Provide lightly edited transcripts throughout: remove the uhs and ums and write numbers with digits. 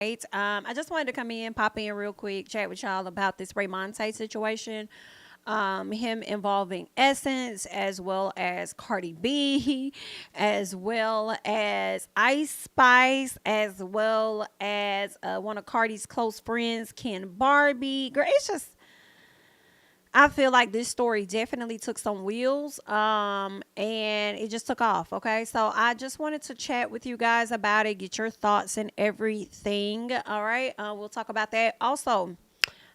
I just wanted to come in, pop in real quick, chat with y'all about this Raymonte situation. Him involving Essence as well as Cardi B, as well as Ice Spice, as well as one of Cardi's close friends, Kim Barbie. Girl, it's just I feel like this story definitely took some wheels and it just took off. Okay. So I just wanted to chat with you guys about it, get your thoughts and everything. All right. We'll talk about that. Also,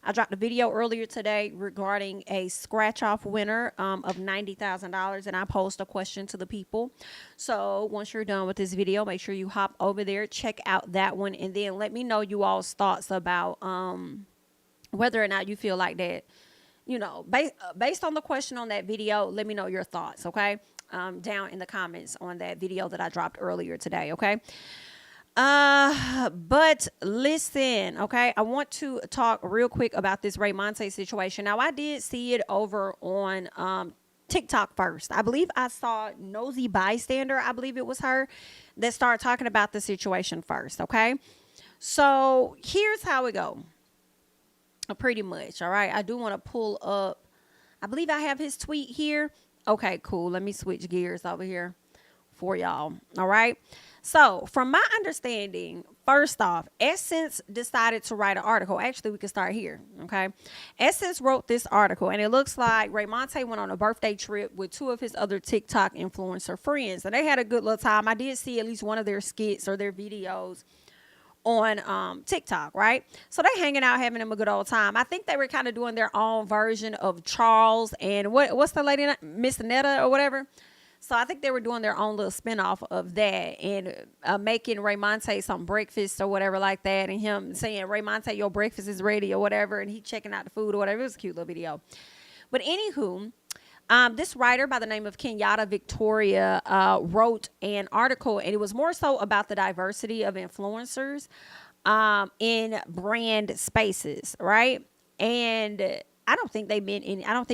I dropped a video earlier today regarding a scratch off winner of $90,000, and I posed a question to the people. So once you're done with this video, make sure you hop over there, check out that one, and then let me know you all's thoughts about whether or not you feel like that, you know, based on the question on that video. Let me know your thoughts, okay? Down in the comments on that video that I dropped earlier today, okay? But listen, okay, I want to talk real quick about this Raymonte situation. Now, I did see it over on TikTok first. I believe I saw Nosy Bystander, I believe it was her, that started talking about the situation first, okay? So here's how it go. Pretty much, all right. I do want to pull up, I believe I have his tweet here. Okay, cool. Let me switch gears over here for y'all. All right. So from my understanding, first off, Essence decided to write an article. Actually, we can start here. Okay. Essence wrote this article, and it looks like Raymonte went on a birthday trip with two of his other TikTok influencer friends, and they had a good little time. I did see at least one of their skits or their videos on TikTok, right? So they hanging out, having them a good old time. I think they were kind of doing their own version of Charles and what's the lady, Miss Netta or whatever. So I think they were doing their own little spinoff of that and making Raymonte some breakfast or whatever like that, and him saying, Raymonte, your breakfast is ready or whatever, and he checking out the food or whatever. It was a cute little video. But anywho, this writer by the name of Kenyatta Victoria wrote an article, and it was more so about the diversity of influencers in brand spaces, right? And I don't think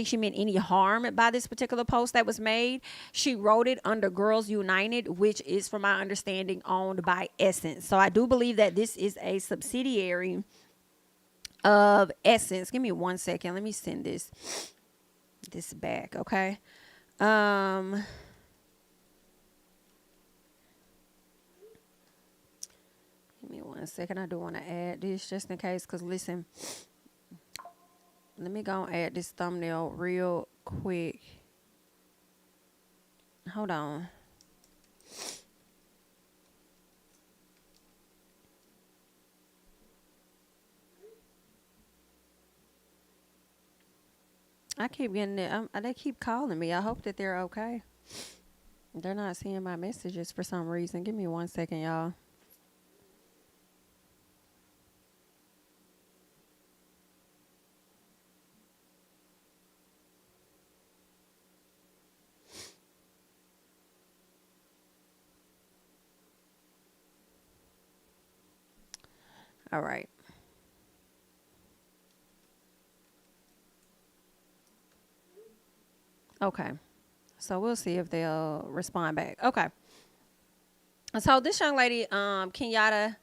she meant any harm by this particular post that was made. She wrote it under Girls United, which is, from my understanding, owned by Essence. So I do believe that this is a subsidiary of Essence. Give me 1 second. Let me send this back, okay? Give me 1 second. I do want to add this just in case, because listen, let me go and add this thumbnail real quick. Hold on. I keep getting it. They keep calling me. I hope that they're okay. They're not seeing my messages for some reason. Give me 1 second, y'all. All right. Okay. So we'll see if they'll respond back. Okay. So this young lady, Kenyatta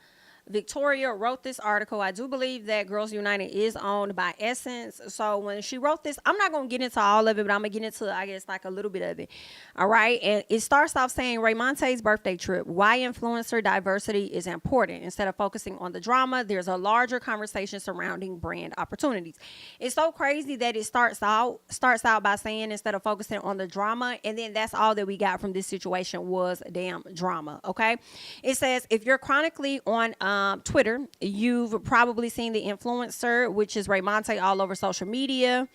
Victoria, wrote this article. I do believe that Girls United is owned by Essence. So when she wrote this, I'm not going to get into all of it, but I'm going to get into, I guess, like a little bit of it. All right. And it starts off saying Raymonte's birthday trip, why influencer diversity is important. Instead of focusing on the drama, there's a larger conversation surrounding brand opportunities. It's so crazy that it starts out by saying instead of focusing on the drama, and then that's all that we got from this situation was damn drama. Okay. It says if you're chronically on Twitter, you've probably seen the influencer, which is Raymonte, all over social media.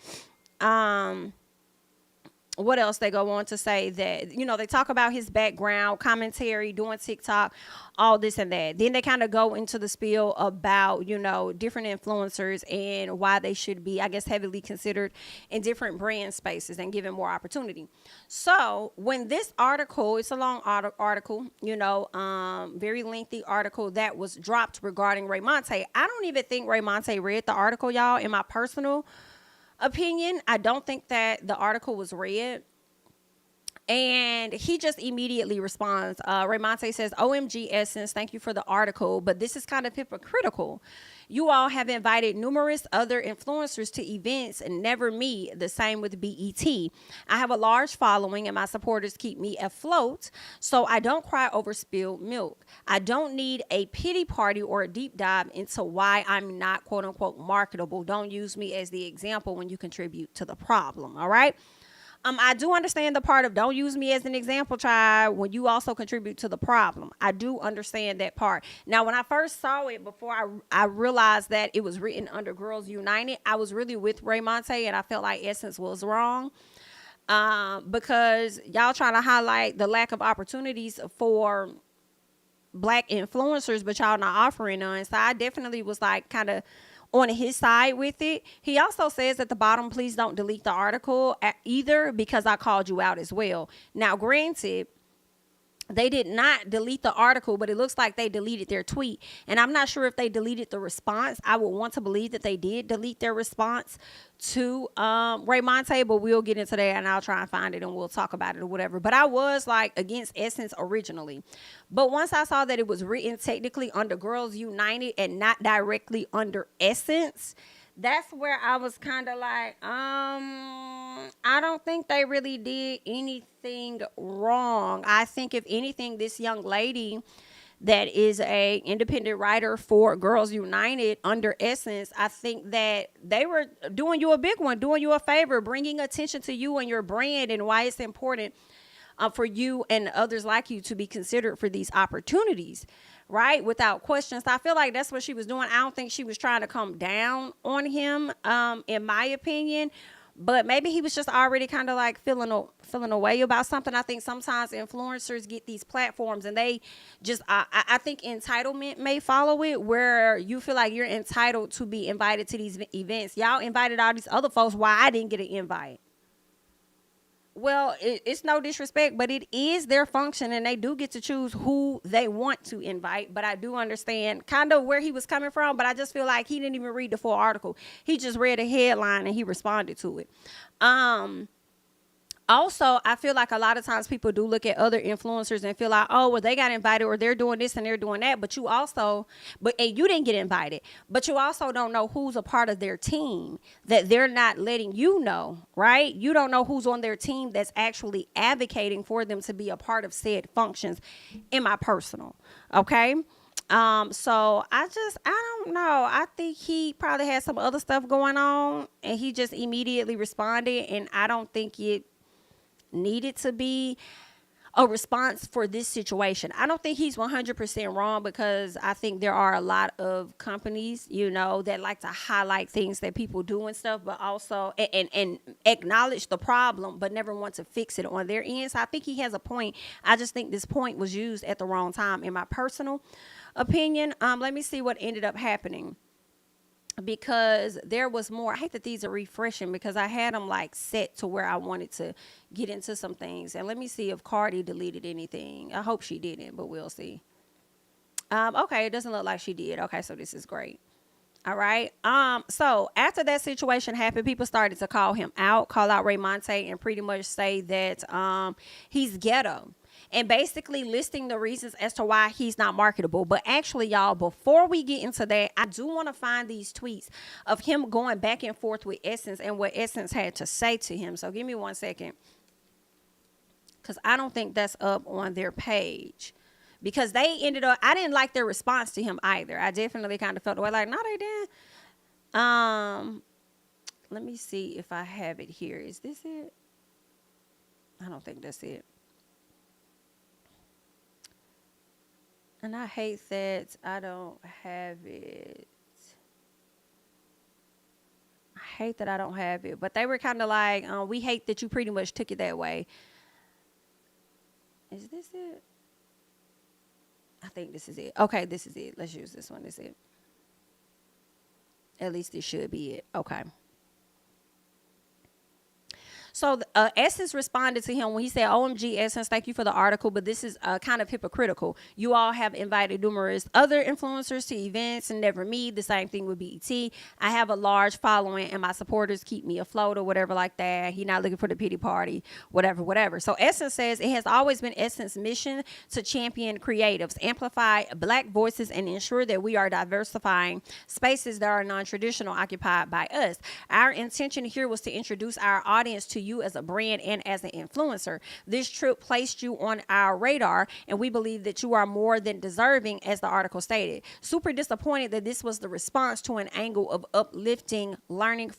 What else? They go on to say that, you know, they talk about his background, commentary, doing TikTok, all this and that. Then they kind of go into the spiel about, you know, different influencers and why they should be, I guess, heavily considered in different brand spaces and given more opportunity. So when this article, it's a long article, you know, very lengthy article that was dropped regarding Raymonte. I don't even think Raymonte read the article, y'all, in my personal opinion. I don't think that the article was read. And he just immediately responds. Raymonte says, OMG Essence, thank you for the article, but this is kind of hypocritical. You all have invited numerous other influencers to events and never me. The same with BET. I have a large following and my supporters keep me afloat, so I don't cry over spilled milk. I don't need a pity party or a deep dive into why I'm not quote unquote marketable. Don't use me as the example when you contribute to the problem. All right. I do understand the part of don't use me as an example, child, when you also contribute to the problem. I do understand that part. Now, when I first saw it, before I realized that it was written under Girls United, I was really with Raymonte, and I felt like Essence was wrong. Because y'all trying to highlight the lack of opportunities for black influencers, but y'all not offering none. So I definitely was like kind of on his side with it. He also says at the bottom, please don't delete the article either because I called you out as well. Now, granted, they did not delete the article, but it looks like they deleted their tweet. And I'm not sure if they deleted the response. I would want to believe that they did delete their response to Raymonte, but we'll get into that and I'll try and find it and we'll talk about it or whatever. But I was like against Essence originally. But once I saw that it was written technically under Girls United and not directly under Essence, that's where I was kind of like, I don't think they really did anything wrong. I think if anything, this young lady that is a independent writer for Girls United under Essence, I think that they were doing you a big one, doing you a favor, bringing attention to you and your brand and why it's important for you and others like you to be considered for these opportunities, right? Without questions. So I feel like that's what she was doing. I don't think she was trying to come down on him, in my opinion. But maybe he was just already kind of like feeling a way about something. I think sometimes influencers get these platforms and they just, I think entitlement may follow it, where you feel like you're entitled to be invited to these events. Y'all invited all these other folks. Why I didn't get an invite? Well, it's no disrespect, but it is their function and they do get to choose who they want to invite. But I do understand kind of where he was coming from, but I just feel like he didn't even read the full article. He just read a headline and he responded to it. Also, I feel like a lot of times people do look at other influencers and feel like, oh, well, they got invited or they're doing this and they're doing that. But you also, and you didn't get invited, but you also don't know who's a part of their team that they're not letting you know, right? You don't know who's on their team that's actually advocating for them to be a part of said functions, in my personal, okay? So I don't know. I think he probably had some other stuff going on and he just immediately responded, and I don't think it needed to be a response for this situation. I don't think he's 100% wrong, because I think there are a lot of companies, that like to highlight things that people do and stuff, but also and acknowledge the problem, but never want to fix it on their end. So I think he has a point. I just think this point was used at the wrong time, in my personal opinion. Let me see what ended up happening, because there was more. I hate that these are refreshing because I had them like set to where I wanted to get into some things. And let me see if Cardi deleted anything. I hope she didn't, but we'll see. Okay, it doesn't look like she did. Okay, so this is great. All right. So after that situation happened, people started to call out Raymonte and pretty much say that he's ghetto, and basically listing the reasons as to why he's not marketable. But actually, y'all, before we get into that, I do want to find these tweets of him going back and forth with Essence and what Essence had to say to him. So give me 1 second, because I don't think that's up on their page. Because they ended up, I didn't like their response to him either. I definitely kind of felt the way like, no, they didn't. Let me see if I have it here. Is this it? I don't think that's it. And I hate that I don't have it. I hate that I don't have it. But they were kind of like, we hate that you pretty much took it that way. Is this it? I think this is it. Okay, this is it. Let's use this one. This is it. At least it should be it. Okay. So Essence responded to him when he said, "OMG, Essence, thank you for the article, but this is kind of hypocritical. You all have invited numerous other influencers to events and never me. The same thing with BET. I have a large following and my supporters keep me afloat or whatever like that. He not looking for the pity party, whatever. So Essence says it has always been Essence's mission to champion creatives, amplify Black voices, and ensure that we are diversifying spaces that are non-traditional occupied by us. Our intention here was to introduce our audience to you as a brand and as an influencer. This trip placed you on our radar, and we believe that you are more than deserving, as the article stated. Super disappointed that this was the response to an angle of uplifting, learning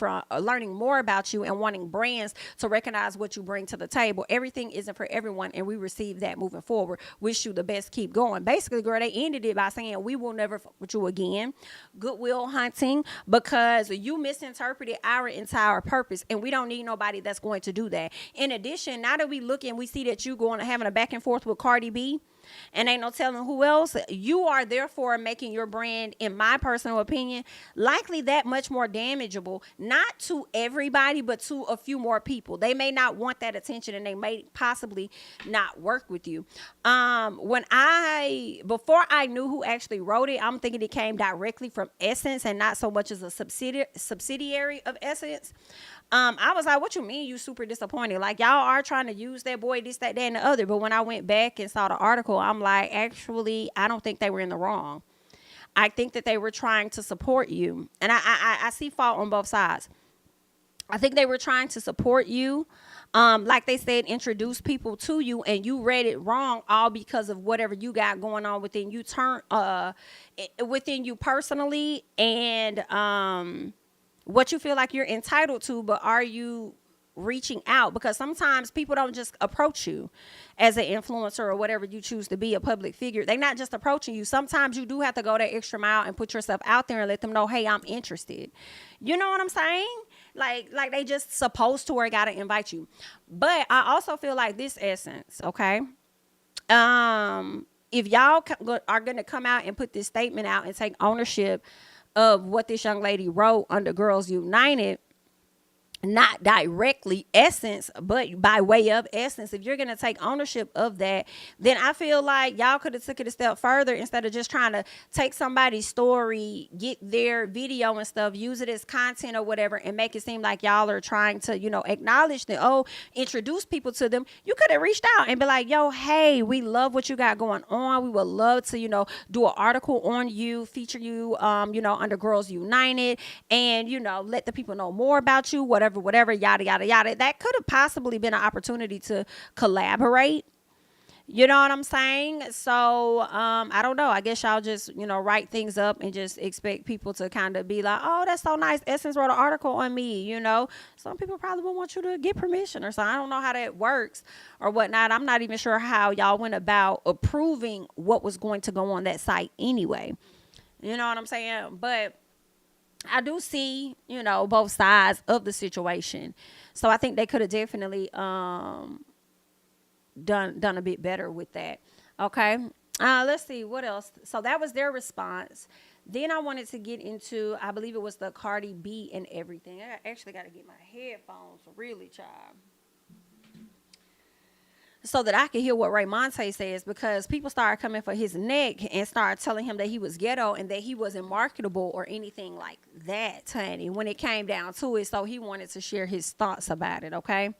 more about you, and wanting brands to recognize what you bring to the table. Everything isn't for everyone, and we receive that moving forward. Wish you the best. Keep going." Basically, girl, they ended it by saying, "We will never fuck with you again. Goodwill hunting, because you misinterpreted our entire purpose, and we don't need nobody that's going to do that." In addition, now that we look and we see that you going to having a back and forth with Cardi B, and ain't no telling who else, you are therefore making your brand, in my personal opinion, likely that much more damageable, not to everybody, but to a few more people. They may not want that attention, and they may possibly not work with you. Before I knew who actually wrote it, I'm thinking it came directly from Essence and not so much as a subsidiary of Essence. I was like, "What you mean you super disappointed? Like, y'all are trying to use that boy, this, that, and the other." But when I went back and saw the article, I'm like, actually, I don't think they were in the wrong. I think that they were trying to support you. And I see fault on both sides. I think they were trying to support you. Like they said, introduce people to you, and you read it wrong, all because of whatever you got going on within you, within you personally, and what you feel like you're entitled to. But are you reaching out? Because sometimes people don't just approach you as an influencer or whatever you choose to be, a public figure. They're not just approaching you. Sometimes you do have to go that extra mile and put yourself out there and let them know, "Hey, I'm interested." You know what I'm saying? Like they just supposed to or gotta invite you. But I also feel like this, Essence, okay? If y'all are gonna come out and put this statement out and take ownership of what this young lady wrote under Girls United, not directly Essence, but by way of Essence, if you're going to take ownership of that, then I feel like y'all could have took it a step further instead of just trying to take somebody's story, get their video and stuff, use it as content or whatever, and make it seem like y'all are trying to, acknowledge them, introduce people to them. You could have reached out and be like, "Yo, hey, we love what you got going on. We would love to, do an article on you, feature you, under Girls United, and, let the people know more about you, whatever, yada, yada, yada." That could have possibly been an opportunity to collaborate. You know what I'm saying? So, I don't know. I guess y'all just, write things up and just expect people to kind of be like, "Oh, that's so nice. Essence wrote an article on me." Some people probably will want you to get permission or something. I don't know how that works or whatnot. I'm not even sure how y'all went about approving what was going to go on that site anyway. You know what I'm saying? But I do see, both sides of the situation. So I think they could have definitely done a bit better with that. Okay. Let's see what else. So that was their response. Then I wanted to get into, I believe it was the Cardi B and everything. I actually got to get my headphones really, child, so that I can hear what Raymonte says, because people started coming for his neck and started telling him that he was ghetto and that he wasn't marketable or anything like that, honey, when it came down to it. So he wanted to share his thoughts about it, okay?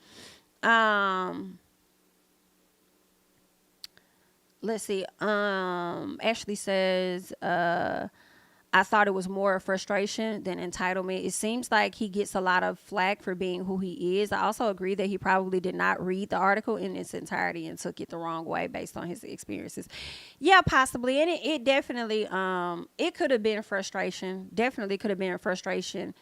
Let's see. Ashley says, "I thought it was more frustration than entitlement. It seems like he gets a lot of flack for being who he is. I also agree that he probably did not read the article in its entirety and took it the wrong way based on his experiences." Yeah, possibly. And it definitely, it could have been frustration. Definitely could have been frustration.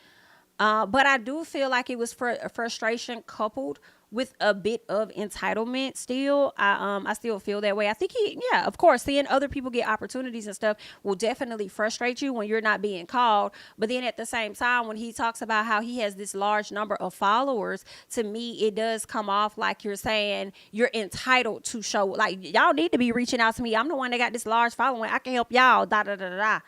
But I do feel like it was frustration coupled with a bit of entitlement still. I still feel that way. I think of course, seeing other people get opportunities and stuff will definitely frustrate you when you're not being called. But then at the same time, when he talks about how he has this large number of followers, to me, it does come off like you're saying you're entitled to show, like, y'all need to be reaching out to me. I'm the one that got this large following. I can help y'all, da, da, da, da, da.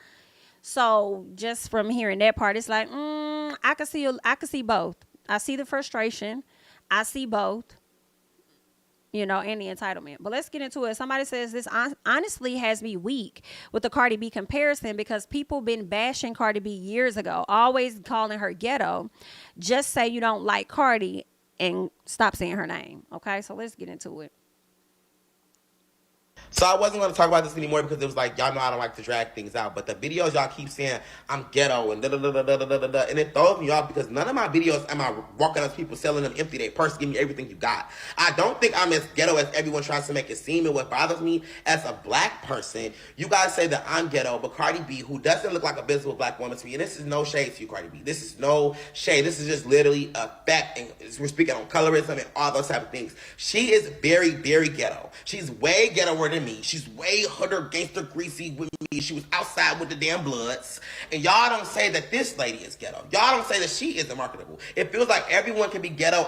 So just from hearing that part, it's like, I could see both. I see the frustration. I see both, and the entitlement. But let's get into it. Somebody says this honestly has me weak with the Cardi B comparison because people been bashing Cardi B years ago, always calling her ghetto. Just say you don't like Cardi and stop saying her name. Okay, so let's get into it. So I wasn't going to talk about this anymore because it was like, y'all know I don't like to drag things out. But the videos y'all keep saying, I'm ghetto and da-da-da-da-da-da-da. And it throws me off because none of my videos am I walking up to people selling them empty. They purse, give me everything you got. I don't think I'm as ghetto as everyone tries to make it seem. And what bothers me as a black person, you guys say that I'm ghetto, but Cardi B, who doesn't look like a visible black woman to me, and this is no shade to you, Cardi B. This is no shade. This is just literally a fact. And we're speaking on colorism and all those type of things. She is very, very ghetto. She's way ghettoer than me. She's way hooder, gangster, greasy with me. She was outside with the damn Bloods. And y'all don't say that this lady is ghetto. Y'all don't say that she isn't marketable. It feels like everyone can be ghetto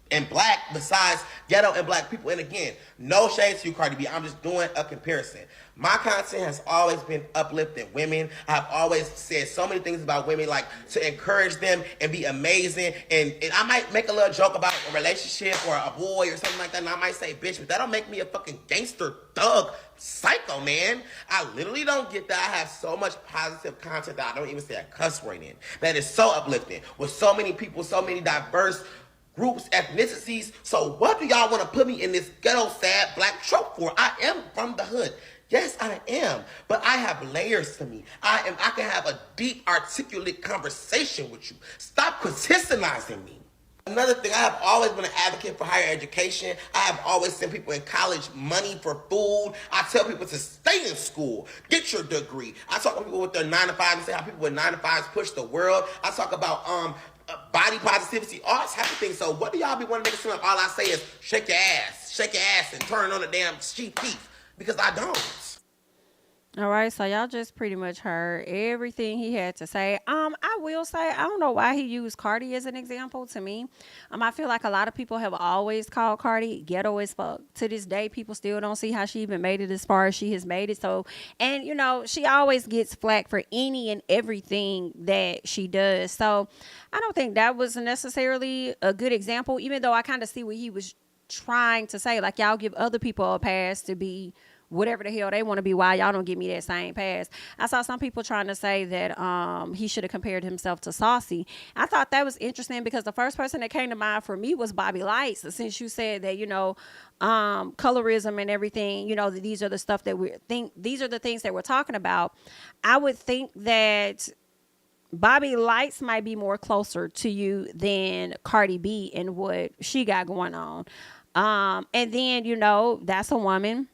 and black besides ghetto and black people. And again, no shade to you, Cardi B. I'm just doing a comparison. My content has always been uplifting women. I've always said so many things about women, like to encourage them and be amazing. And I might make a little joke about a relationship or a boy or something like that, and I might say bitch, but that don't make me a fucking gangster, thug, psycho, man. I literally don't get that. I have so much positive content that I don't even say a cuss word in. That is so uplifting with so many people, so many diverse groups, ethnicities. So what do y'all want to put me in this ghetto, sad black trope for? I am from the hood. Yes, I am. But I have layers to me. I can have a deep, articulate conversation with you. Stop criticizing me. Another thing, I have always been an advocate for higher education. I have always sent people in college money for food. I tell people to stay in school. Get your degree. I talk to people with their 9 to 5 and say how people with 9 to 5s push the world. I talk about body positivity, all type of things. So what do y'all be wanting to make it seem like all I say is shake your ass and turn on the damn cheap thief? Because I don't. All right, so y'all just pretty much heard everything he had to say. I will say I don't know why he used Cardi as an example. To me, I feel like a lot of people have always called Cardi ghetto as fuck. To this day, people still don't see how she even made it as far as she has made it. So, and she always gets flack for any and everything that she does. So, I don't think that was necessarily a good example. Even though I kind of see what he was trying to say, like y'all give other people a pass to be whatever the hell they want to be, why y'all don't give me that same pass. I saw some people trying to say that he should have compared himself to Saucy. I thought that was interesting because the first person that came to mind for me was Bobby Lights. Since you said that, colorism and everything, these are the stuff that these are the things that we're talking about. I would think that Bobby Lights might be more closer to you than Cardi B and what she got going on. And then, that's a woman.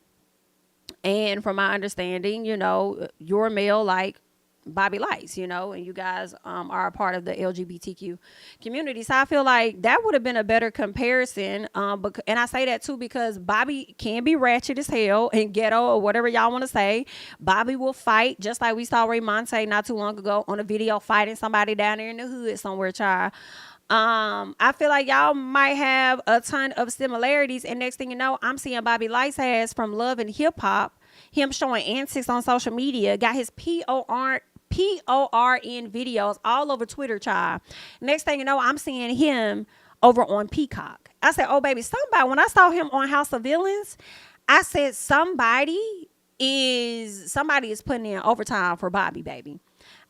And from my understanding, you're male like Bobby Lights, and you guys are a part of the LGBTQ community. So I feel like that would have been a better comparison. And I say that too because Bobby can be ratchet as hell and ghetto or whatever y'all want to say. Bobby will fight, just like we saw Raymonte not too long ago on a video fighting somebody down there in the hood somewhere, child. I feel like y'all might have a ton of similarities, and next thing you know, I'm seeing Bobby Lights has from Love and Hip Hop, him showing antics on social media, got his PORN videos all over Twitter, child. Next thing you know, I'm seeing him over on Peacock. I said, oh baby, when I saw him on House of Villains, I said somebody is putting in overtime for Bobby, baby.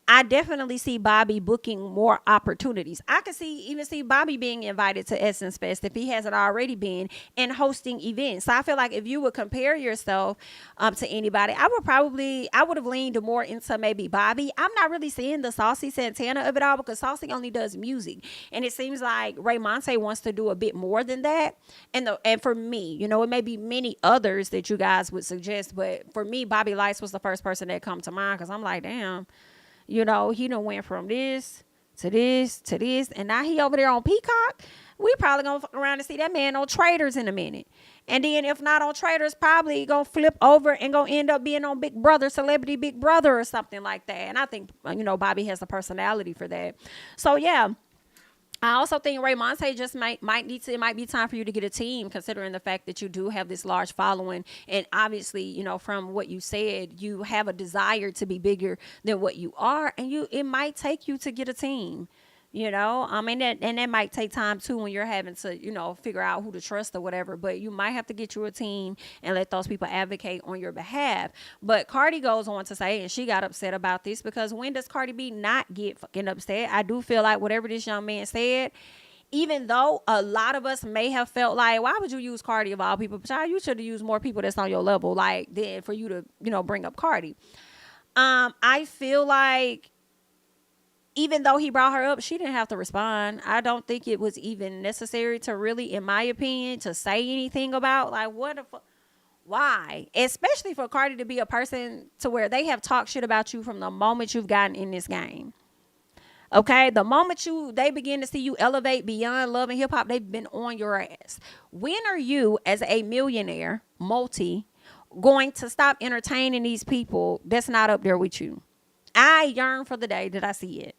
I definitely see Bobby booking more opportunities. I could even see Bobby being invited to Essence Fest if he hasn't already been, and hosting events. So I feel like if you would compare yourself to anybody, I would have leaned more into maybe Bobby. I'm not really seeing the Saucy Santana of it all because Saucy only does music, and it seems like Raymonte wants to do a bit more than that. And for me, it may be many others that you guys would suggest, but for me, Bobby Lights was the first person that come to mind because I'm like, damn. He done went from this to this to this, and now he over there on Peacock. We probably gonna fuck around and see that man on Traders in a minute. And then if not on Traders, probably gonna flip over and gonna end up being on Big Brother, Celebrity Big Brother or something like that. And I think, Bobby has the personality for that. So, yeah. I also think Raymonte just it might be time for you to get a team, considering the fact that you do have this large following. And obviously, from what you said, you have a desire to be bigger than what you are. And it might take you to get a team. And that might take time too when you're having to, figure out who to trust or whatever. But you might have to get you a team and let those people advocate on your behalf. But Cardi goes on to say, and she got upset about this, because when does Cardi B not get fucking upset? I do feel like whatever this young man said, even though a lot of us may have felt like, why would you use Cardi of all people? But child, you should have used more people that's on your level, like, then for you to, bring up Cardi. I feel like even though he brought her up, she didn't have to respond. I don't think it was even necessary to really, in my opinion, to say anything about, like, what the fuck. Why? Especially for Cardi to be a person to where they have talked shit about you from the moment you've gotten in this game. Okay, the moment they begin to see you elevate beyond love and hip hop, they've been on your ass. When are you, as a millionaire, going to stop entertaining these people that's not up there with you? I yearn for the day that I see it.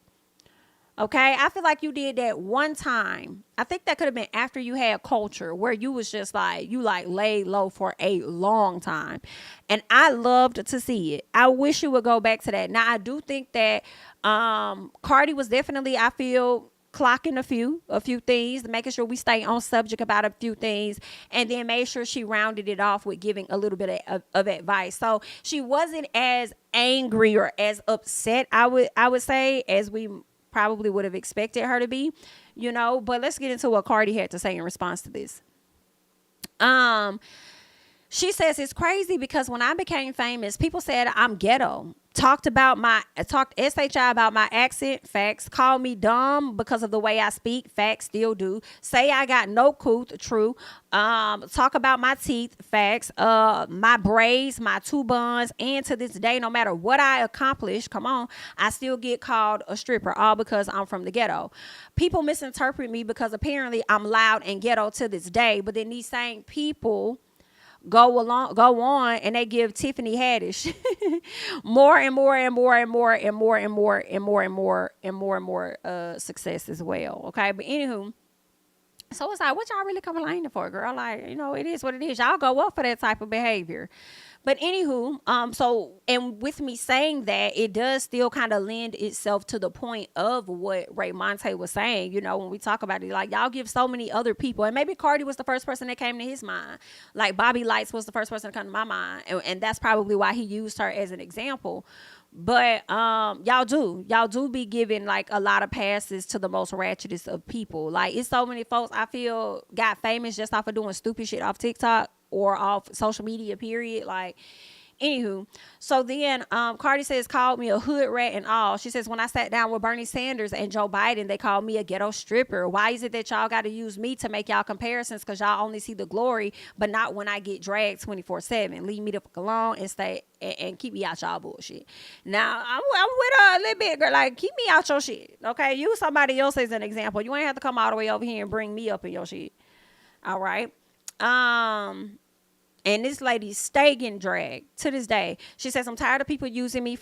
Okay, I feel like you did that one time. I think that could have been after you had Culture, where you was just like, you like laid low for a long time. And I loved to see it. I wish you would go back to that. Now, I do think that Cardi was definitely, I feel, clocking a few things, making sure we stay on subject about a few things, and then made sure she rounded it off with giving a little bit of advice. So she wasn't as angry or as upset, I would say, as we probably would have expected her to be, but let's get into what Cardi had to say in response to this. She says, it's crazy because when I became famous, people said I'm ghetto. Talked SHI about my accent, facts. Called me dumb because of the way I speak, facts, still do. Say I got no couth, true. Talk about my teeth, facts. My braids, my two buns, and to this day, no matter what I accomplish, come on, I still get called a stripper, all because I'm from the ghetto. People misinterpret me because apparently I'm loud and ghetto to this day, but then these same people go on and they give Tiffany Haddish more and more success as well. Okay, but anywho, so it's like, what y'all really complaining for, girl? Like, it is what it is. Y'all go up for that type of behavior. But anywho, so, and with me saying that, it does still kind of lend itself to the point of what Raymonte was saying, when we talk about it, like, y'all give so many other people, and maybe Cardi was the first person that came to his mind. Like, Bobby Lights was the first person to come to my mind. And that's probably why he used her as an example. But y'all do be giving like a lot of passes to the most ratchetest of people. Like, it's so many folks I feel got famous just off of doing stupid shit off TikTok or off social media, period. Like, anywho, so then Cardi says, called me a hood rat and all. She says, when I sat down with Bernie Sanders and Joe Biden, they called me a ghetto stripper. Why is it that y'all got to use me to make y'all comparisons? Because y'all only see the glory, but not when I get dragged 24/7. Leave me the fuck alone and stay and keep me out y'all bullshit. Now, I'm with her a little bit, girl. Like, keep me out your shit, okay? Use somebody else as an example. You ain't have to come all the way over here and bring me up in your shit. All right? And this lady stay getting dragged to this day. She says, I'm tired of people using me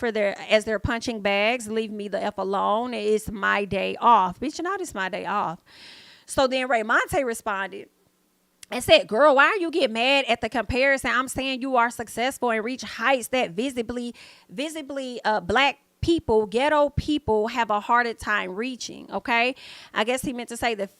as their punching bags. Leave me the F alone. It's my day off. Bitch, it's my day off. So then Raymonte responded and said, girl, why are you get mad at the comparison? I'm saying you are successful and reach heights that visibly black people, ghetto people, have a harder time reaching. Okay, I guess he meant to say that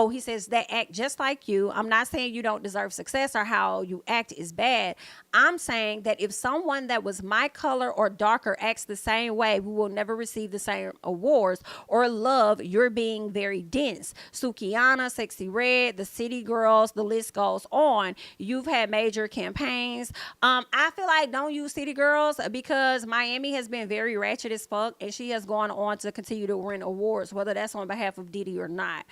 he says that act just like you. I'm not saying you don't deserve success or how you act is bad. I'm saying that if someone that was my color or darker acts the same way, we will never receive the same awards or love. You're being very dense. Sukiana, Sexy Red, the City Girls, the list goes on. You've had major campaigns. I feel like don't use City Girls because Miami has been very ratchet as fuck, and she has gone on to continue to win awards, whether that's on behalf of Diddy or not.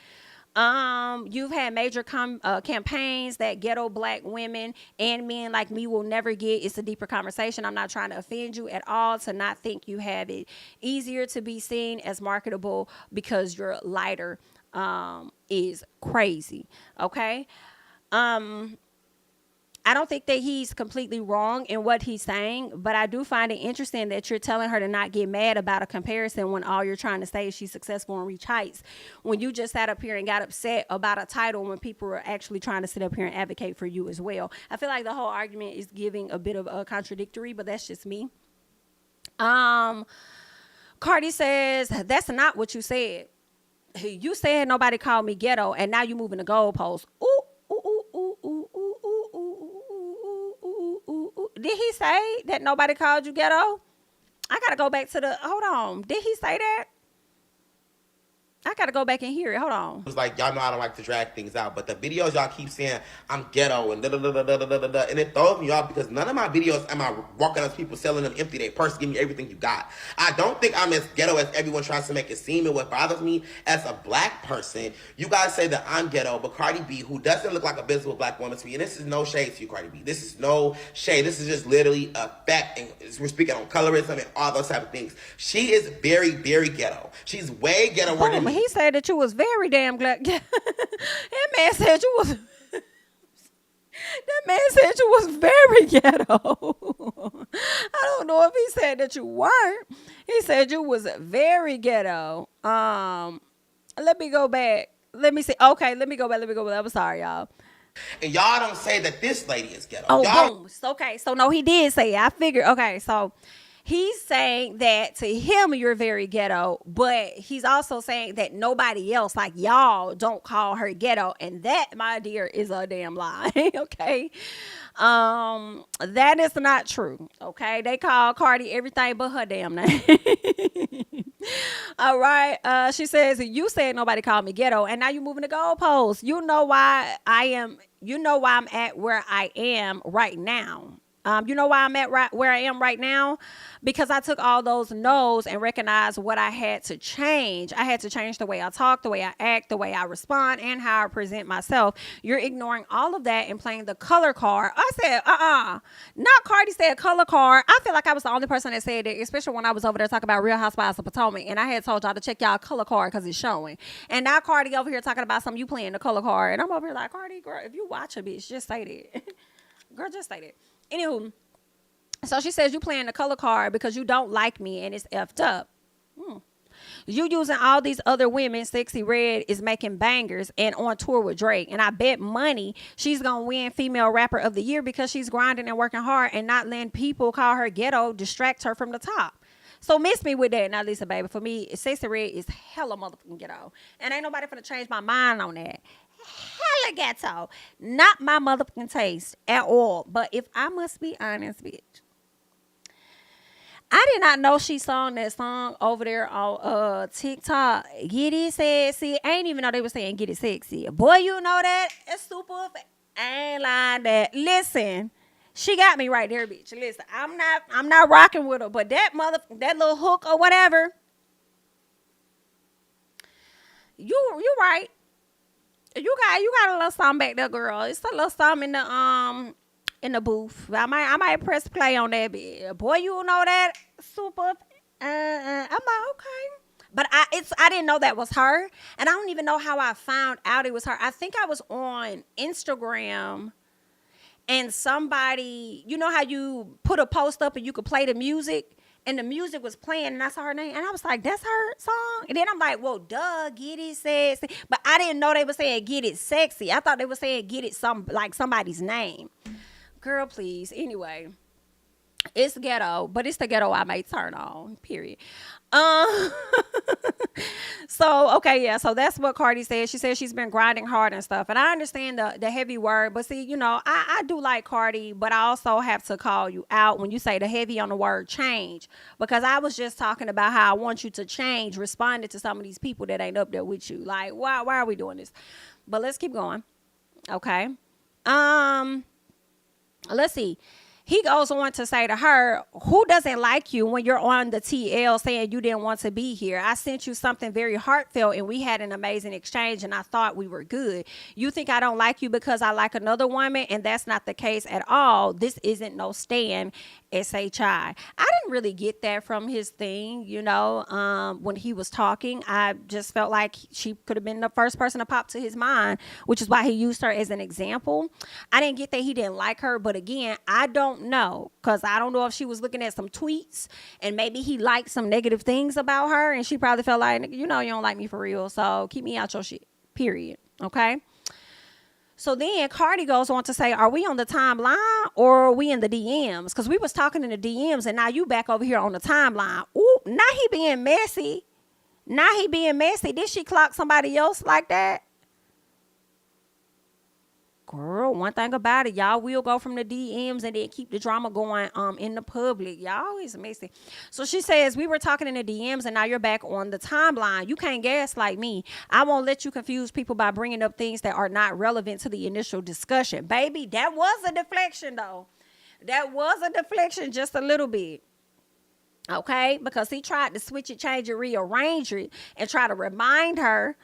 You've had major campaigns that ghetto black women and men like me will never get. It's a deeper conversation. I'm not trying to offend you at all to not think you have it easier to be seen as marketable because you're lighter is crazy. Okay. I don't think that he's completely wrong in what he's saying, but I do find it interesting that you're telling her to not get mad about a comparison when all you're trying to say is she's successful and reach heights. When you just sat up here and got upset about a title when people were actually trying to sit up here and advocate for you as well. I feel like the whole argument is giving a bit of a contradictory, but that's just me. Cardi says, that's not what you said. You said nobody called me ghetto, and now you moving the goalposts. Ooh, ooh, ooh, ooh, ooh, ooh, ooh, ooh, ooh, ooh, ooh, ooh. Did he say that nobody called you ghetto? I gotta go back to the. Hold on. Did he say that? I gotta go back and hear it. Hold on. It was like, y'all know I don't like to drag things out, but the videos y'all keep saying I'm ghetto and da da da da da da da da, and it throws me off because none of my videos am I walking up to people selling them empty. They purse, give me everything you got. I don't think I'm as ghetto as everyone tries to make it seem. And what bothers me as a black person, you guys say that I'm ghetto, but Cardi B, who doesn't look like a visible black woman to me, and this is no shade to you, Cardi B. This is no shade. This is just literally a fact, and we're speaking on colorism and all those type of things. She is very, very ghetto. She's way ghetto than me. He said that you was very damn glad. That man said you was. That man said you was very ghetto. I don't know if he said that you weren't. He said you was very ghetto. Let me go back. Let me see. Okay, let me go back. I'm sorry, y'all. And y'all don't say that this lady is ghetto. Oh, y'all boom. Okay, so no, he did say it. I figured. Okay, so he's saying that to him you're very ghetto, but he's also saying that nobody else, like y'all, don't call her ghetto, and that, my dear, is a damn lie. Okay, that is not true. Okay, they call Cardi everything but her damn name. All right. She says, you said nobody called me ghetto, and now you're moving the goalposts. You know why I'm at where I am right now. You know why I'm at where I am right now? Because I took all those no's and recognized what I had to change. I had to change the way I talk, the way I act, the way I respond, and how I present myself. You're ignoring all of that and playing the color card. I said, Not Cardi said color card. I feel like I was the only person that said it, especially when I was over there talking about Real Housewives of Potomac. And I had told y'all to check y'all color card because it's showing. And now Cardi over here talking about something, you playing the color card. And I'm over here like, Cardi, girl, if you watch a bitch, just say that. Girl, just say that. Anywho, so she says you playing the color card because you don't like me and it's effed up. You using all these other women. Sexy Red is making bangers and on tour with Drake. And I bet money she's going to win Female Rapper of the Year because she's grinding and working hard and not letting people call her ghetto distract her from the top. So miss me with that. Now listen, baby, for me, Sexy Red is hella motherfucking ghetto. And ain't nobody finna change my mind on that. Hella ghetto. Not my motherfucking taste at all. But if I must be honest, bitch, I did not know she sung that song over there on TikTok. Get it sexy. I ain't even know they were saying get it sexy. Boy, you know that. It's super. I ain't lying that. Listen, she got me right there, bitch. Listen, I'm not rocking with her, but that little hook or whatever. You right. You got a little something back there, girl. It's a little something in the booth. I might press play on that bit. Boy, you know that super. I'm like, okay. But I didn't know that was her. And I don't even know how I found out it was her. I think I was on Instagram and somebody, you know how you put a post up and you could play the music? And the music was playing, and I saw her name, and I was like, that's her song? And then I'm like, well, duh, get it sexy. But I didn't know they were saying get it sexy. I thought they were saying get it like somebody's name. Girl, please. Anyway, it's ghetto, but it's the ghetto I may turn on, period. So, okay, yeah, so that's what Cardi said. She said she's been grinding hard and stuff. And I understand the heavy word, but see, you know, I do like Cardi, but I also have to call you out when you say the heavy on the word change. Because I was just talking about how I want you to change, responding to some of these people that ain't up there with you. Like, why are we doing this? But let's keep going. Okay. Let's see. He goes on to say to her, who doesn't like you when you're on the TL saying you didn't want to be here? I sent you something very heartfelt and we had an amazing exchange and I thought we were good. You think I don't like you because I like another woman, and that's not the case at all. This isn't no stand, SHI. I didn't really get that from his thing, you know, when he was talking. I just felt like she could have been the first person to pop to his mind, which is why he used her as an example. I didn't get that he didn't like her, but again, I don't know, because I don't know if she was looking at some tweets and maybe he liked some negative things about her and she probably felt like, you know, you don't like me for real, so keep me out your shit, period. Okay. So then Cardi goes on to say, are we on the timeline or are we in the DMs? Because we was talking in the DMs and now you back over here on the timeline. Ooh, now he being messy. Now he being messy. Did she clock somebody else like that? Girl, one thing about it, y'all will go from the DMs and then keep the drama going in the public. Y'all always messy. So she says, we were talking in the DMs and now you're back on the timeline. You can't gaslight me. I won't let you confuse people by bringing up things that are not relevant to the initial discussion. Baby, that was a deflection though. That was a deflection just a little bit. Okay? Because he tried to switch it, change it, rearrange it, and try to remind her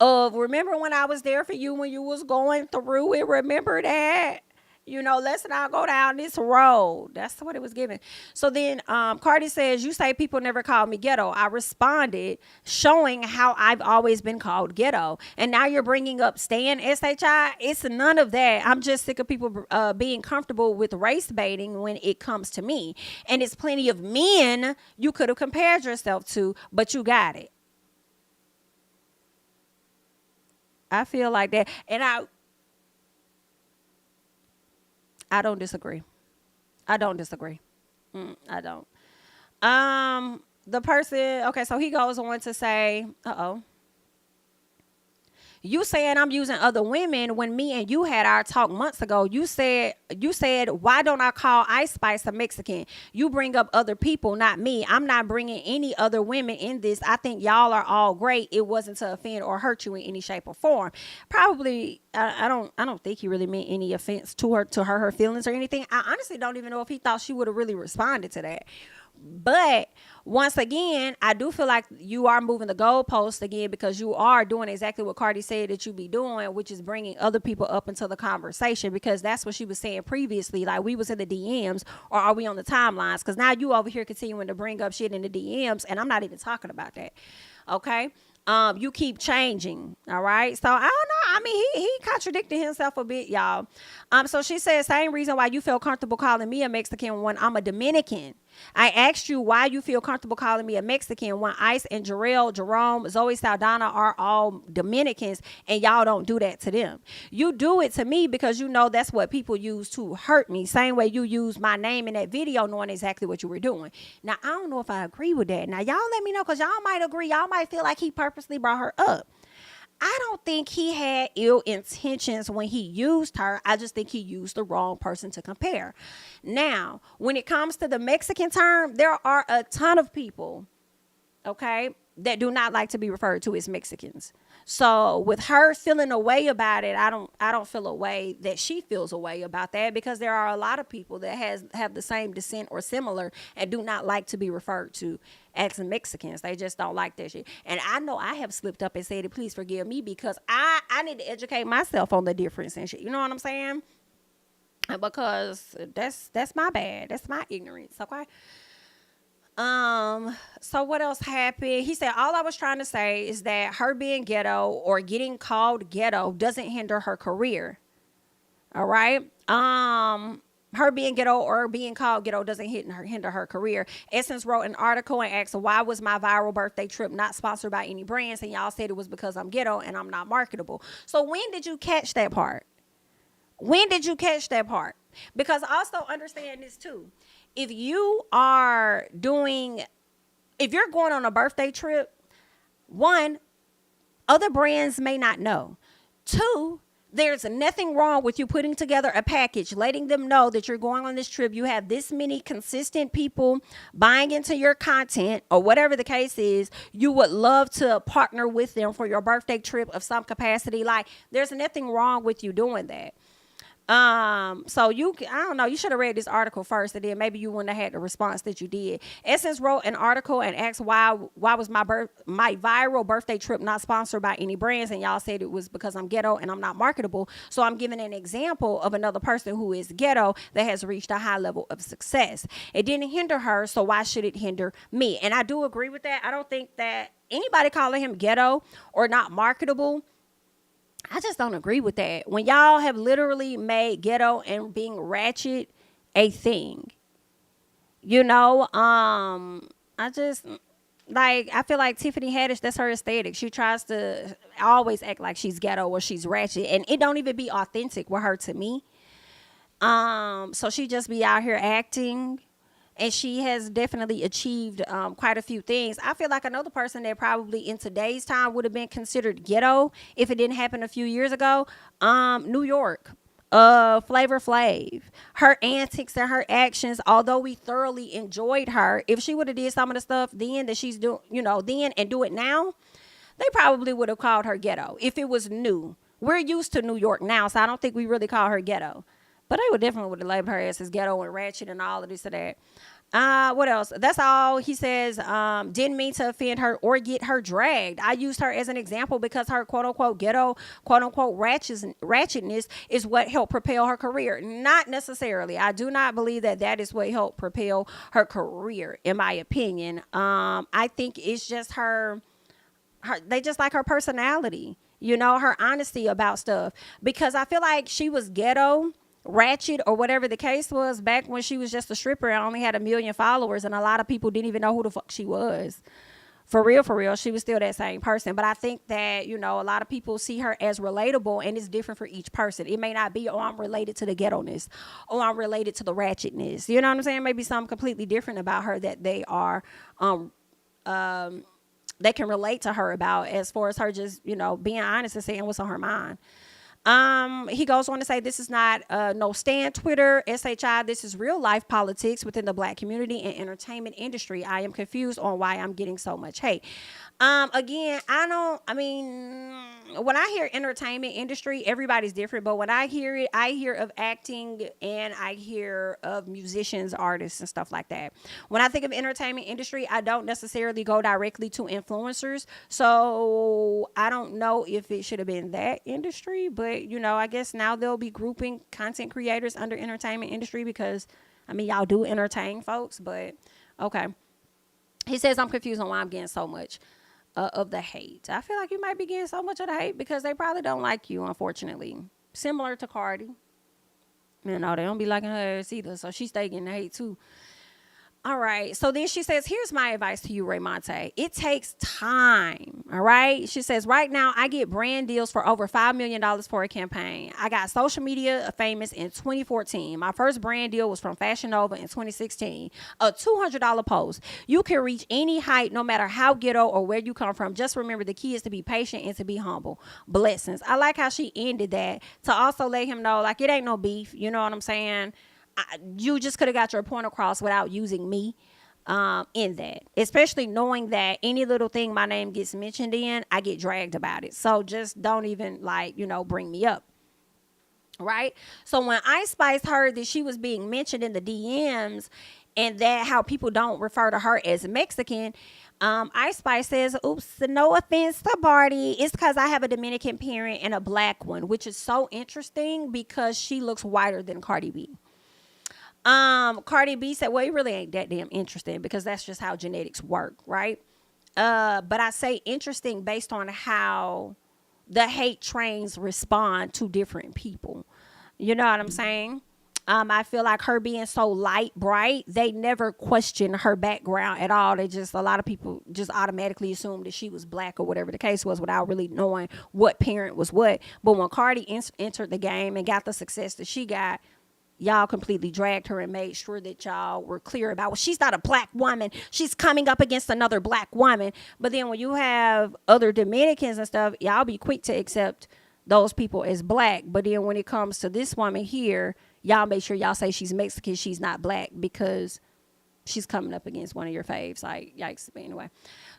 of, remember when I was there for you when you was going through it? Remember that? You know, let's not go down this road. That's what it was given. So then Cardi says, you say people never called me ghetto. I responded, showing how I've always been called ghetto. And now you're bringing up Stan, SHI. It's none of that. I'm just sick of people being comfortable with race baiting when it comes to me. And it's plenty of men you could have compared yourself to, but you got it. I feel like that. And I don't disagree. I don't disagree. I don't. The person, okay, so he goes on to say, you saying I'm using other women when me and you had our talk months ago. You said, why don't I call Ice Spice a Mexican? You bring up other people, not me. I'm not bringing any other women in this. I think y'all are all great. It wasn't to offend or hurt you in any shape or form. Probably, I don't think he really meant any offense to her feelings or anything. I honestly don't even know if he thought she would have really responded to that. But once again, I do feel like you are moving the goalpost again, because you are doing exactly what Cardi said that you be doing, which is bringing other people up into the conversation, because that's what she was saying previously. Like, we was in the DMs, or are we on the timelines? Because now you over here continuing to bring up shit in the DMs, and I'm not even talking about that. Okay? You keep changing. All right. So I don't know. I mean, he contradicted himself a bit, y'all. So she said, same reason why you feel comfortable calling me a Mexican when I'm a Dominican. I asked you why you feel comfortable calling me a Mexican when Ice and Jarrell, Jerome, Zoe Saldana are all Dominicans, and y'all don't do that to them. You do it to me because you know that's what people use to hurt me. Same way you use my name in that video knowing exactly what you were doing. Now, I don't know if I agree with that. Now, y'all let me know, because y'all might agree. Y'all might feel like he purposely brought her up. I don't think he had ill intentions when he used her. I just think he used the wrong person to compare. Now, when it comes to the Mexican term, there are a ton of people, okay, that do not like to be referred to as Mexicans. So with her feeling a way about it, I don't feel a way that she feels a way about that, because there are a lot of people that have the same descent or similar and do not like to be referred to as Mexicans. They just don't like that shit. And I know I have slipped up and said it. Please forgive me, because I need to educate myself on the difference and shit. You know what I'm saying? Because that's my bad. That's my ignorance. Okay. So what else happened? He said, all I was trying to say is that her being ghetto or getting called ghetto doesn't hinder her career. All right. Her being ghetto or being called ghetto doesn't hinder her career. Essence wrote an article and asked, why was my viral birthday trip not sponsored by any brands? And y'all said it was because I'm ghetto and I'm not marketable. So when did you catch that part? When did you catch that part? Because also understand this too. If you're going on a birthday trip, one, other brands may not know. Two, there's nothing wrong with you putting together a package, letting them know that you're going on this trip. You have this many consistent people buying into your content, or whatever the case is. You would love to partner with them for your birthday trip of some capacity. Like, there's nothing wrong with you doing that. So I don't know, you should have read this article first, and then maybe you wouldn't have had the response that you did. Essence wrote an article and asked why was my viral birthday trip not sponsored by any brands, and y'all said it was because I'm ghetto and I'm not marketable. So I'm giving an example of another person who is ghetto that has reached a high level of success. It didn't hinder her, so why should it hinder me? And I do agree with that. I don't think that anybody calling him ghetto or not marketable, I just don't agree with that. When y'all have literally made ghetto and being ratchet a thing, you know, I feel like Tiffany Haddish, that's her aesthetic. She tries to always act like she's ghetto or she's ratchet, and it don't even be authentic with her to me. So she just be out here acting and she has definitely achieved quite a few things. I feel like another person that probably in today's time would have been considered ghetto if it didn't happen a few years ago. New York. Flavor Flav, her antics and her actions, although we thoroughly enjoyed her, if she would have did some of the stuff then that she's doing, then and do it now, they probably would have called her ghetto if it was new. We're used to New York now, so I don't think we really call her ghetto. But they would definitely would have labeled her as ghetto and ratchet and all of this and that. What else? That's all. He says, didn't mean to offend her or get her dragged. I used her as an example because her quote unquote ghetto, quote unquote ratchetness is what helped propel her career. Not necessarily. I do not believe that is what helped propel her career, in my opinion. I think it's just they just like her personality, her honesty about stuff. Because I feel like she was ghetto, ratchet, or whatever the case was back when she was just a stripper and only had 1 million followers, and a lot of people didn't even know who the fuck she was. For real, she was still that same person. But I think that, a lot of people see her as relatable, and it's different for each person. It may not be, I'm related to the ghetto-ness, I'm related to the ratchetness. You know what I'm saying? Maybe something completely different about her that they are, they can relate to her about, as far as her just, being honest and saying what's on her mind. He goes on to say, this is not no stand Twitter, SHI. This is real life politics within the black community and entertainment industry. I am confused on why I'm getting so much hate. Again, when I hear entertainment industry, everybody's different, but when I hear it, I hear of acting and I hear of musicians, artists, and stuff like that. When I think of entertainment industry, I don't necessarily go directly to influencers. So I don't know if it should have been that industry, but I guess now they'll be grouping content creators under entertainment industry because y'all do entertain folks, but okay. He says, I'm confused on why I'm getting so much of the hate. I feel like you might be getting so much of the hate because they probably don't like you, unfortunately. Similar to Cardi. They don't be liking her ass either, so she stay getting the hate too. All right. So then she says, here's my advice to you, Raymonte. It takes time. All right. She says, right now I get brand deals for over $5 million for a campaign. I got social media famous in 2014. My first brand deal was from Fashion Nova in 2016. A $200 post. You can reach any height, no matter how ghetto or where you come from. Just remember, the key is to be patient and to be humble. Blessings. I like how she ended that to also let him know, like, it ain't no beef. You know what I'm saying? You just could have got your point across without using me in that, especially knowing that any little thing my name gets mentioned in, I get dragged about it. So just don't even bring me up. Right. So when Ice Spice heard that she was being mentioned in the DMs and that how people don't refer to her as Mexican, Ice Spice says, oops, no offense to Barbie. It's because I have a Dominican parent and a black one, which is so interesting because she looks whiter than Cardi B. Cardi B said, well, it really ain't that damn interesting because that's just how genetics work, right? But I say interesting based on how the hate trains respond to different people. You know what I'm saying? I feel like her being so light, bright, they never question her background at all. A lot of people just automatically assumed that she was black or whatever the case was without really knowing what parent was what. But when Cardi entered the game and got the success that she got, y'all completely dragged her and made sure that y'all were clear about, well, she's not a black woman. She's coming up against another black woman. But then when you have other Dominicans and stuff, y'all be quick to accept those people as black. But then when it comes to this woman here, y'all make sure y'all say she's Mexican, she's not black, because she's coming up against one of your faves. Like, yikes. But anyway.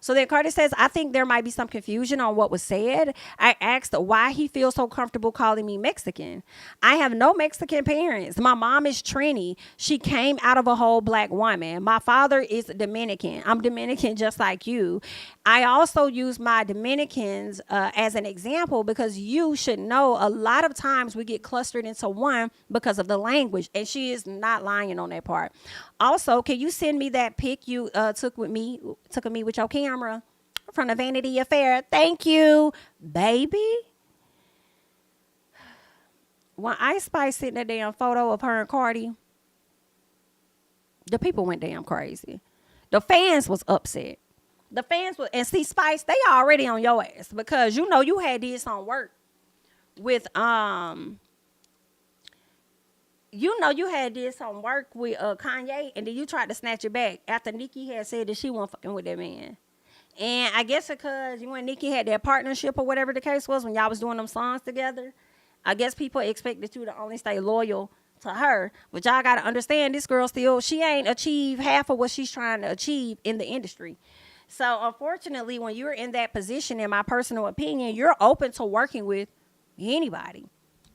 So then Cardi says, I think there might be some confusion on what was said. I asked why he feels so comfortable calling me Mexican. I have no Mexican parents. My mom is Trini. She came out of a whole black woman. My father is Dominican. I'm Dominican just like you. I also use my Dominicans as an example because you should know a lot of times we get clustered into one because of the language. And she is not lying on that part. Also, can you send me that pic you took of me with your camera from the Vanity Affair? Thank you, baby. When Ice Spice sent that damn photo of her and Cardi, the people went damn crazy. The fans was upset. The fans was, and see, Spice, they already on your ass because you had did some work with you know, you had did some work with Kanye, and then you tried to snatch it back after Nicki had said that she wasn't fucking with that man. And I guess because you and Nicki had that partnership or whatever the case was when y'all was doing them songs together, I guess people expected you to only stay loyal to her. But y'all got to understand, this girl still, she ain't achieved half of what she's trying to achieve in the industry. So unfortunately, when you're in that position, in my personal opinion, you're open to working with anybody.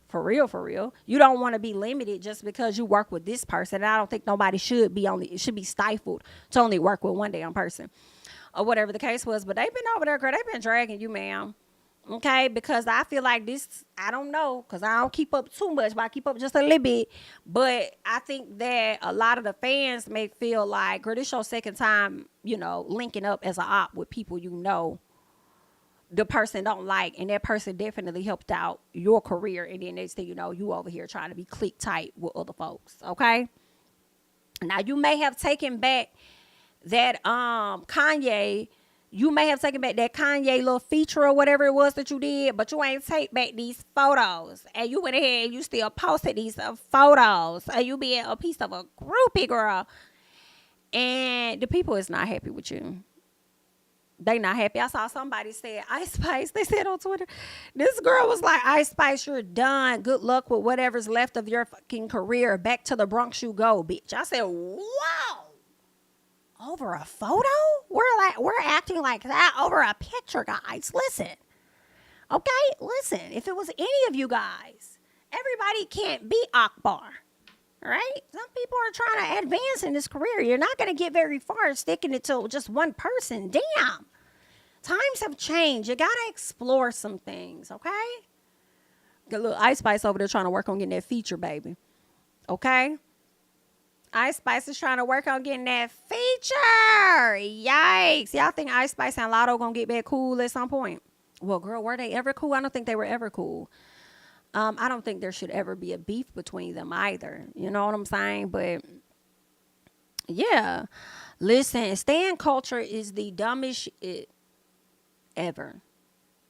For real, for real. You don't want to be limited just because you work with this person. And I don't think nobody should be stifled to only work with one damn person. Or whatever the case was. But they've been over there, girl. They've been dragging you, ma'am. Okay, because I feel like this, I don't know, because I don't keep up too much, but I keep up just a little bit. But I think that a lot of the fans may feel like, girl, this your second time, you know, linking up as a op with people you know the person don't like, and that person definitely helped out your career, and then next thing you know, you over here trying to be click tight with other folks. Okay, now you may have taken back that Kanye, you may have taken back that Kanye little feature or whatever it was that you did, but you ain't take back these photos. And you went ahead and you still posted these photos. And you being a piece of a groupie, girl. And the people is not happy with you. They not happy. I saw somebody say Ice Spice. They said on Twitter, this girl was like, Ice Spice, you're done. Good luck with whatever's left of your fucking career. Back to the Bronx you go, bitch. I said, wow. Over a photo? We're acting like that over a picture, guys. Listen. Okay? Listen. If it was any of you guys, everybody can't be Akbar. Right? Some people are trying to advance in this career. You're not going to get very far sticking it to just one person. Damn. Times have changed. You got to explore some things, okay? Got a little Ice Spice over there trying to work on getting that feature, baby. Okay? Ice Spice is trying to work on getting that feature. Yikes. Y'all think Ice Spice and Lotto gonna get back cool at some point? Well, girl, were they ever cool? I don't think they were ever cool. I don't think there should ever be a beef between them either. You know what I'm saying? But yeah. Listen, stan culture is the dumbest shit ever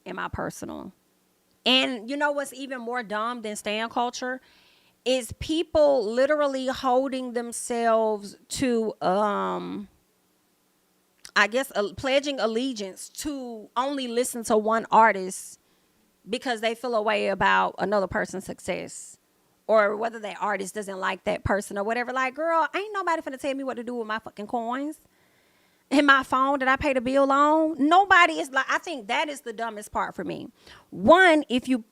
in my personal. And you know what's even more dumb than stan culture? Is people literally holding themselves to, I guess, pledging allegiance to only listen to one artist because they feel a way about another person's success, or whether that artist doesn't like that person or whatever. Like, girl, ain't nobody finna tell me what to do with my fucking coins in my phone that I pay the bill on. Nobody is like, I think that is the dumbest part for me. One, if you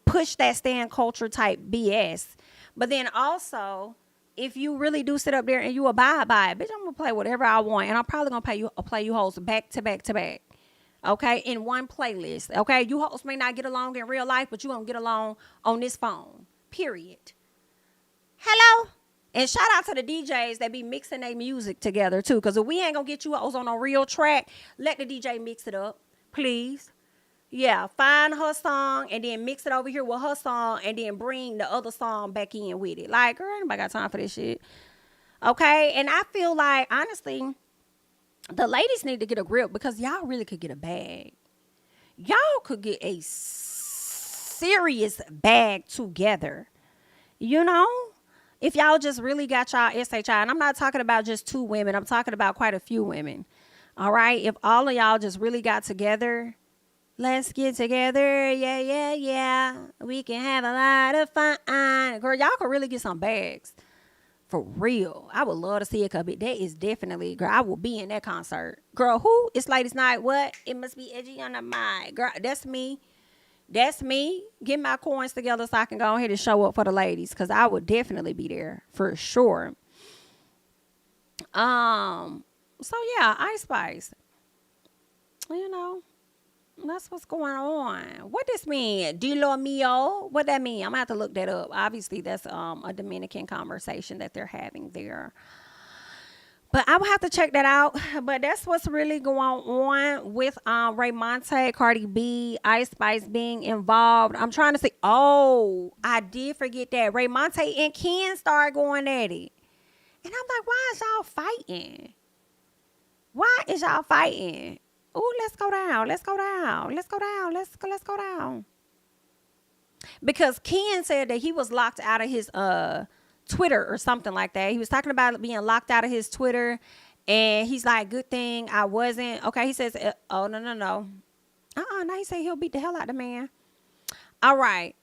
push that stan culture type BS, but then also if you really do sit up there and you abide by it, bitch, I'm gonna play whatever I want, and I'm probably gonna play you hoes back to back to back. Okay, in one playlist. Okay, you hoes may not get along in real life, but you gonna get along on this phone. Period. Hello. And shout out to the DJs that be mixing their music together too. Because if we ain't gonna get you hoes on a real track, let the DJ mix it up. Please. Yeah, find her song and then mix it over here with her song and then bring the other song back in with it. Like, girl, anybody got time for this shit. Okay? And I feel like, honestly, the ladies need to get a grip because y'all really could get a bag. Y'all could get a serious bag together. You know? If y'all just really got y'all SHI, and I'm not talking about just two women, I'm talking about quite a few women. All right? If all of y'all just really got together, let's get together. Yeah, yeah, yeah. We can have a lot of fun. Girl, y'all could really get some bags. For real. I would love to see it, because that is definitely, girl, I will be in that concert. Girl, who? It's ladies night. What? It must be edgy on the mind. Girl, that's me. That's me. Get my coins together so I can go ahead and show up for the ladies, because I would definitely be there for sure. So yeah, Ice Spice. You know, that's what's going on. What this mean? Dilo mio? What that mean? I'm gonna have to look that up. Obviously, that's a Dominican conversation that they're having there. But I will have to check that out. But that's what's really going on with Raymonte, Cardi B, Ice Spice being involved. I'm trying to say, oh, I did forget that. Raymonte and Ken started going at it. And I'm like, why is y'all fighting? Why is y'all fighting? Oh, let's go down. Let's go down. Let's go down. Let's go down. because Ken said that he was locked out of his Twitter or something like that. He was talking about being locked out of his Twitter, and he's like, "Good thing I wasn't." Okay, he says, "Oh no, no, no, Now he said he'll beat the hell out of the man." All right.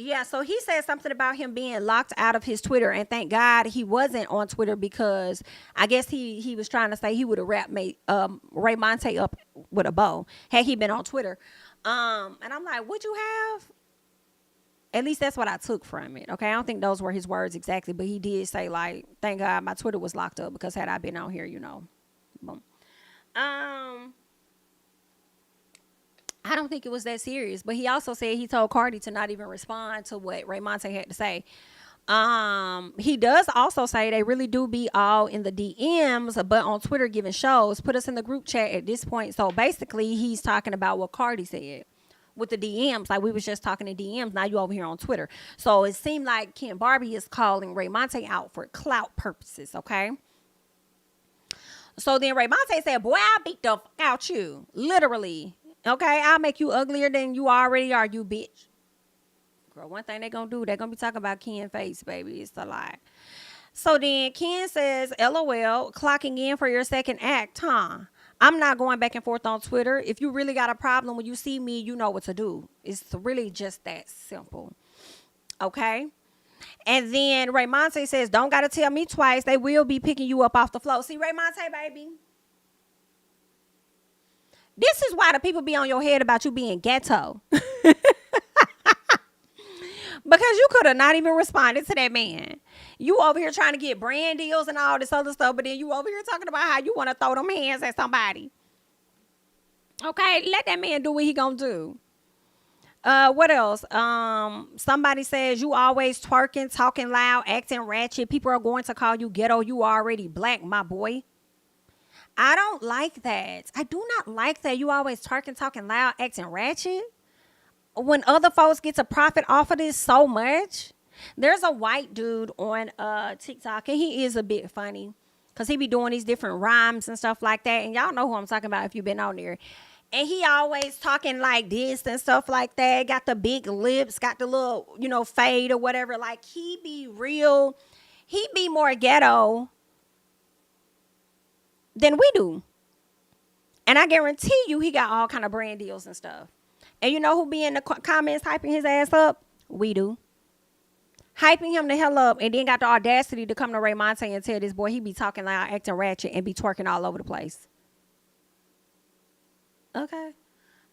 Yeah, so he said something about him being locked out of his Twitter, and thank God he wasn't on Twitter, because I guess he was trying to say he would have wrapped Raymonte up with a bow had he been on Twitter. And I'm like, would you have? At least that's what I took from it. Okay, I don't think those were his words exactly, but he did say, like, thank God my Twitter was locked up, because had I been on here, boom. I don't think it was that serious, but he also said he told Cardi to not even respond to what Raymonte had to say. He does also say they really do be all in the DMs, but on Twitter giving shows. Put us in the group chat at this point. So basically, he's talking about what Cardi said with the DMs. Like, we was just talking to DMs. Now you over here on Twitter. So it seemed like Kim Barbie is calling Raymonte out for clout purposes. Okay. So then Raymonte said, "Boy, I'll beat the fuck out you. Literally. Okay, I'll make you uglier than you already are, you bitch." Girl, one thing they gonna do, they gonna be talking about Ken face, baby. It's a lie. So then Ken says, "LOL, clocking in for your second act, huh? I'm not going back and forth on Twitter. If you really got a problem when you see me, you know what to do. It's really just that simple." Okay? And then Raymonte says, "Don't gotta tell me twice. They will be picking you up off the floor." See, Raymonte, baby. This is why the people be on your head about you being ghetto. Because you could have not even responded to that man. You over here trying to get brand deals and all this other stuff, but then you over here talking about how you want to throw them hands at somebody. Okay, let that man do what he gonna do. What else? Somebody says, "You always twerking, talking loud, acting ratchet. People are going to call you ghetto. You already black, my boy." I don't like that. I do not like that. You always twerking, talking loud, acting ratchet. When other folks get to profit off of this so much. There's a white dude on TikTok, and he is a bit funny, because he be doing these different rhymes and stuff like that. And y'all know who I'm talking about if you've been on there. And he always talking like this and stuff like that. Got the big lips, got the little, fade or whatever. Like, he be more ghetto than we do. And I guarantee you he got all kind of brand deals and stuff. And you know who be in the comments hyping his ass up? We do. Hyping him the hell up, and then got the audacity to come to Raymonte and tell this boy he be talking loud, acting ratchet, and be twerking all over the place. Okay.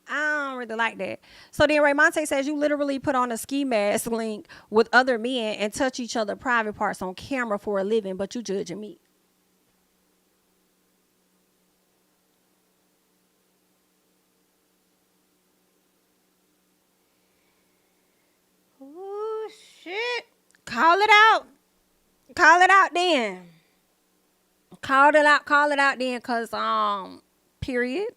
I don't really like that. So then Raymonte says, "You literally put on a ski mask link with other men and touch each other private parts on camera for a living, but you judging me." Oh, shit. Call it out. Call it out then. Call it out then, because, period.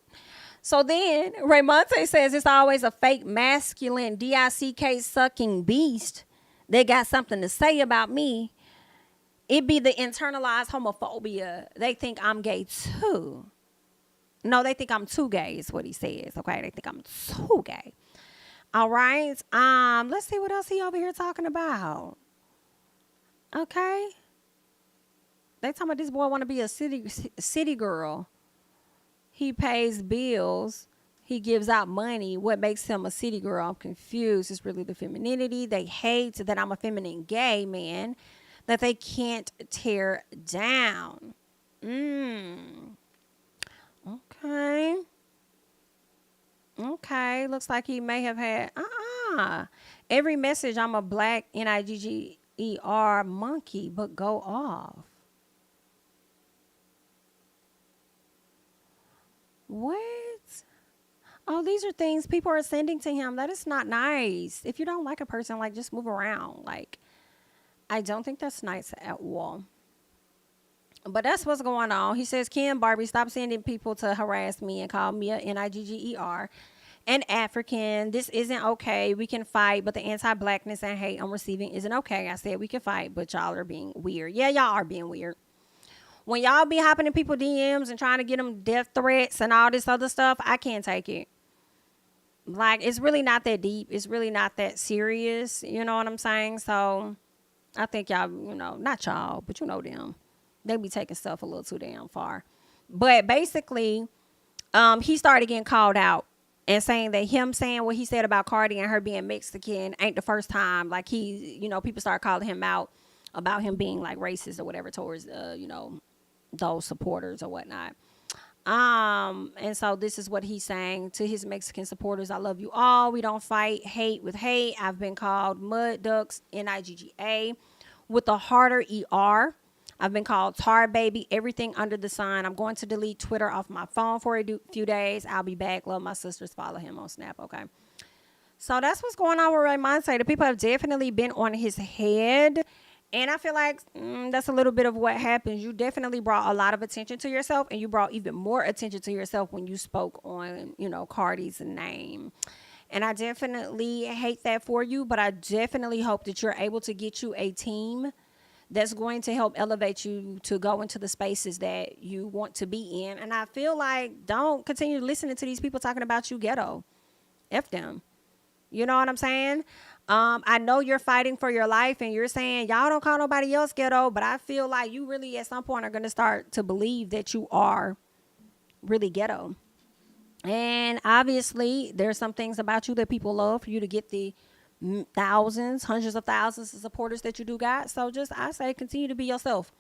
So then Raymonte says it's always a fake masculine DICK sucking beast that got something to say about me. It be the internalized homophobia. They think I'm gay too. No, they think I'm too gay is what he says. Okay, they think I'm too gay. All right. Let's see what else he over here talking about. Okay. They talking about this boy want to be a city girl. He pays bills. He gives out money. What makes him a city girl? I'm confused. It's really the femininity. They hate that I'm a feminine gay man that they can't tear down. Okay. Okay. Looks like he may have had every message I'm a black NIGGER monkey, but go off. What? Oh, these are things people are sending to him. That is not nice. If you don't like a person, like, just move around. Like, I don't think that's nice at all. But that's what's going on. He says, "Kim Barbie, stop sending people to harass me and call me a NIGGER and African. This isn't okay. We can fight, but the anti-blackness and hate I'm receiving isn't okay." I said we can fight, but y'all are being weird. Yeah, y'all are being weird. When y'all be hopping in people's DMs and trying to get them death threats and all this other stuff, I can't take it. Like, it's really not that deep. It's really not that serious. You know what I'm saying? So I think y'all, not y'all, but you know them. They be taking stuff a little too damn far. But basically, he started getting called out and saying that him saying what he said about Cardi and her being Mexican ain't the first time. Like, people start calling him out about him being like racist or whatever towards, those supporters or whatnot. And so this is what he's saying to his Mexican supporters. I love you all. We don't fight hate with hate. I've been called mud ducks, Nigga, with a harder ER. I've been called tar baby, everything under the sun. I'm going to delete Twitter off my phone for a few days. I'll be back. Love my sisters. Follow him on Snap. Okay. So that's what's going on with Raymonte. The people have definitely been on his head. And I feel like that's a little bit of what happens. You definitely brought a lot of attention to yourself, and you brought even more attention to yourself when you spoke on, Cardi's name. And I definitely hate that for you, but I definitely hope that you're able to get you a team that's going to help elevate you to go into the spaces that you want to be in. And I feel like don't continue listening to these people talking about you ghetto. F them. You know what I'm saying? I know you're fighting for your life and you're saying y'all don't call nobody else ghetto, but I feel like you really at some point are going to start to believe that you are really ghetto. And obviously there's some things about you that people love for you to get the thousands, hundreds of thousands of supporters that you do got. So I say continue to be yourself.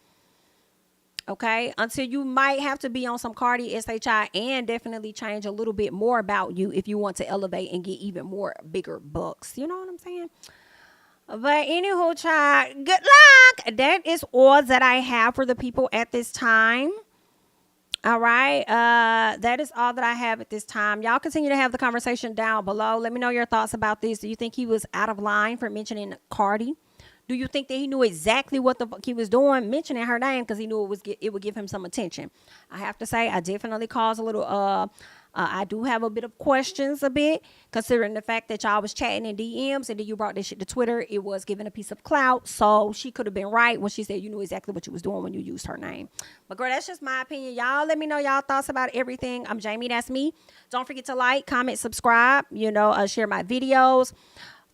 Okay, until you might have to be on some Cardi SHI and definitely change a little bit more about you if you want to elevate and get even more bigger bucks. You know what I'm saying? But anywho, child, good luck. That is all that I have for the people at this time. All right. That is all that I have at this time. Y'all continue to have the conversation down below. Let me know your thoughts about this. Do you think he was out of line for mentioning Cardi? Do you think that he knew exactly what the fuck he was doing, mentioning her name because he knew it would give him some attention? I have to say, I definitely caused a little. I do have a bit of questions, considering the fact that y'all was chatting in DMs and then you brought this shit to Twitter. It was giving a piece of clout, so she could have been right when she said you knew exactly what you was doing when you used her name. But girl, that's just my opinion. Y'all, let me know y'all thoughts about everything. I'm Jami. That's me. Don't forget to like, comment, subscribe. Share my videos.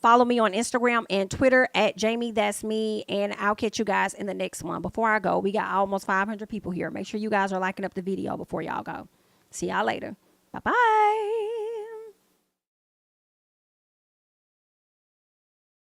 Follow me on Instagram and Twitter at JamiThatsMe, and I'll catch you guys in the next one. Before I go, we got almost 500 people here. Make sure you guys are liking up the video before y'all go. See y'all later. Bye-bye.